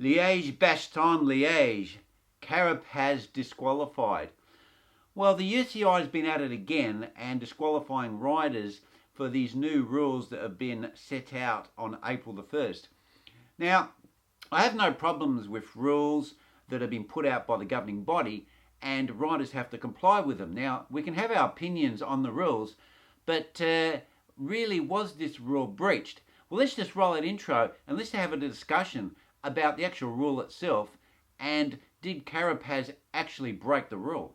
Liege-bastogne-Liege, Carapaz disqualified. Well, the UCI has been at it again and disqualifying riders for these new rules that have been set out on April the 1st. Now, I have no problems with rules that have been put out by the governing body and riders have to comply with them. Now, we can have our opinions on the rules, but really, was this rule breached? Well, let's just roll that intro and let's have a discussion about the actual rule itself, and did Carapaz actually break the rule?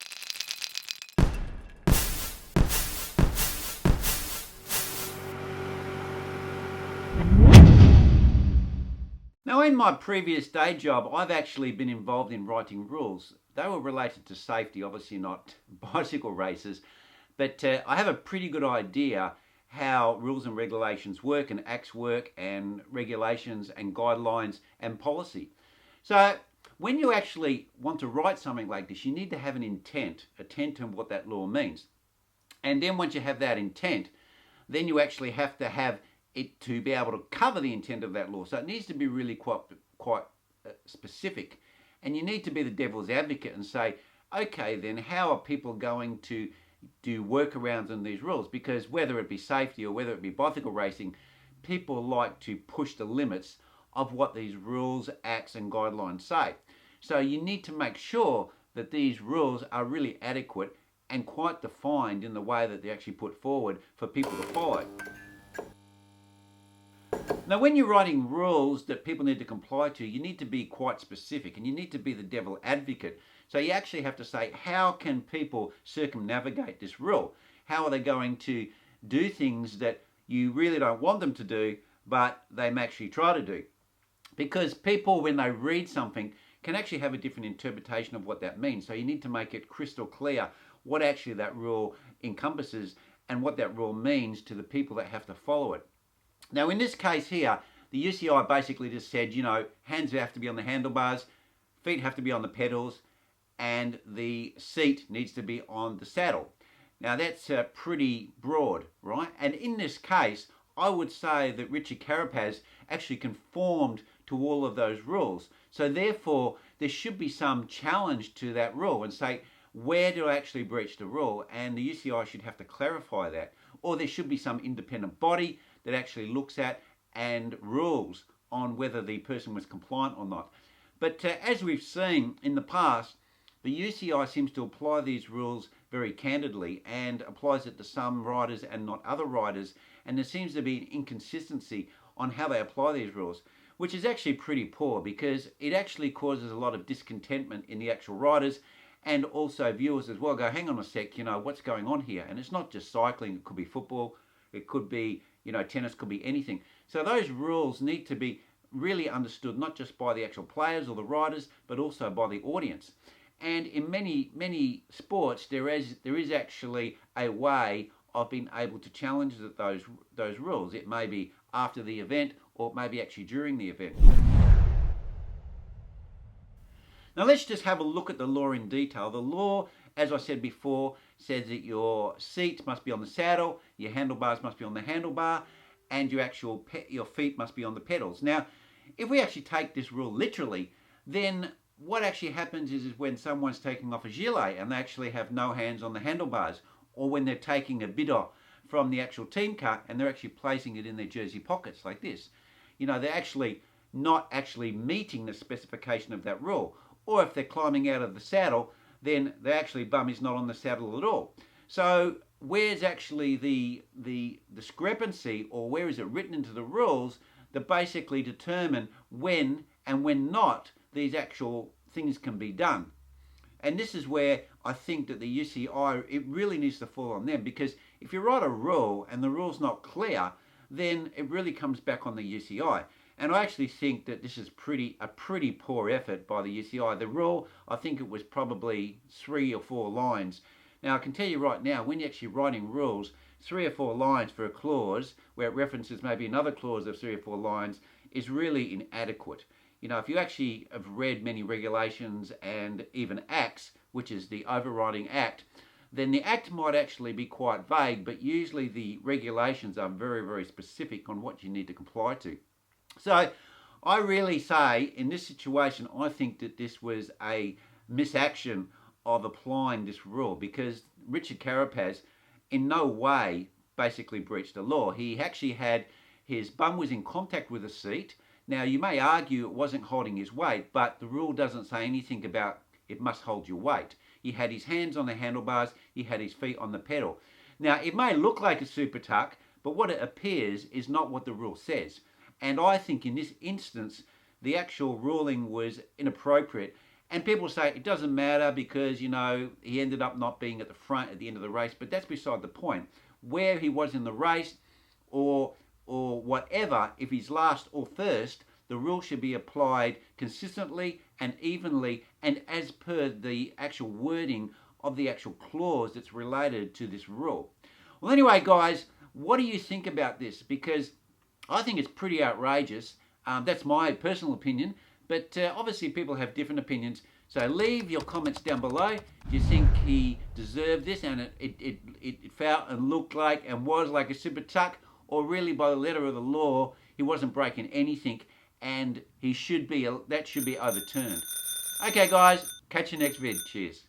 Now, in my previous day job, I've actually been involved in writing rules. They were related to safety, obviously not bicycle races, but I have a pretty good idea how rules and regulations work and acts work and regulations and guidelines and policy. So when you actually want to write something like this, you need to have an intent on what that law means. And then once you have that intent, then you actually have to have it to be able to cover the intent of that law. So it needs to be really quite specific. And you need to be the devil's advocate and say, okay, then how are people going to do workarounds on these rules? Because whether it be safety or whether it be bicycle racing, people like to push the limits of what these rules, acts and guidelines say. So you need to make sure that these rules are really adequate and quite defined in the way that they're actually put forward for people to follow. Now, when you're writing rules that people need to comply to, you need to be quite specific and you need to be the devil advocate. So you actually have to say, how can people circumnavigate this rule? How are they going to do things that you really don't want them to do, but they may actually try to do? Because people, when they read something, can actually have a different interpretation of what that means. So you need to make it crystal clear what actually that rule encompasses and what that rule means to the people that have to follow it. Now, in this case here, the UCI basically just said, you know, hands have to be on the handlebars, feet have to be on the pedals, and the seat needs to be on the saddle. Now, that's pretty broad, right? And in this case, I would say that Richard Carapaz actually conformed to all of those rules. So therefore, there should be some challenge to that rule and say, where do I actually breach the rule? And the UCI should have to clarify that. Or there should be some independent body that actually looks at and rules on whether the person was compliant or not. But as we've seen in the past, the UCI seems to apply these rules very candidly and applies it to some riders and not other riders. And there seems to be an inconsistency on how they apply these rules, which is actually pretty poor because it actually causes a lot of discontentment in the actual riders and also viewers as well. Go, hang on a sec, you know, what's going on here? And it's not just cycling, it could be football, it could be, you know, tennis, could be anything. So those rules need to be really understood, not just by the actual players or the riders, but also by the audience. And in many sports, there is actually a way of being able to challenge those rules. It may be after the event, or it may be actually during the event. Now let's just have a look at the law in detail. The law, as I said before, says that your seat must be on the saddle, your handlebars must be on the handlebar, and your feet must be on the pedals. Now, if we actually take this rule literally, then what actually happens is when someone's taking off a gilet and they actually have no hands on the handlebars, or when they're taking a bidon from the actual team car and they're actually placing it in their jersey pockets like this. You know, they're actually not actually meeting the specification of that rule. Or if they're climbing out of the saddle, then the actually bum is not on the saddle at all. So where's actually the discrepancy, or where is it written into the rules that basically determine when and when not these actual things can be done? And this is where I think that the UCI, it really needs to fall on them, because if you write a rule and the rule's not clear, then it really comes back on the UCI. And I actually think that this is a pretty poor effort by the UCI. The rule, I think it was probably 3 or 4 lines. Now, I can tell you right now, when you're actually writing rules, 3 or 4 lines for a clause where it references maybe another clause of 3 or 4 lines is really inadequate. You know, if you actually have read many regulations and even acts, which is the overriding act, then the act might actually be quite vague, but usually the regulations are very, very specific on what you need to comply to. So I really say, in this situation, I think that this was a misaction of applying this rule, because Richard Carapaz in no way basically breached the law. He actually had, his bum was in contact with the seat. Now, you may argue it wasn't holding his weight, but the rule doesn't say anything about it must hold your weight. He had his hands on the handlebars, he had his feet on the pedal. Now, it may look like a Supertuck, but what it appears is not what the rule says. And I think in this instance, the actual ruling was inappropriate. And people say it doesn't matter because, you know, he ended up not being at the front at the end of the race, but that's beside the point. Where he was in the race or whatever, if he's last or first, the rule should be applied consistently and evenly and as per the actual wording of the actual clause that's related to this rule. Well, anyway, guys, what do you think about this? Because I think it's pretty outrageous. That's my personal opinion, but obviously people have different opinions. So leave your comments down below. Do you think he deserved this and it felt and looked like and was like a Supertuck, or really by the letter of the law he wasn't breaking anything and he should be, that should be overturned? Okay guys, catch you next vid. Cheers.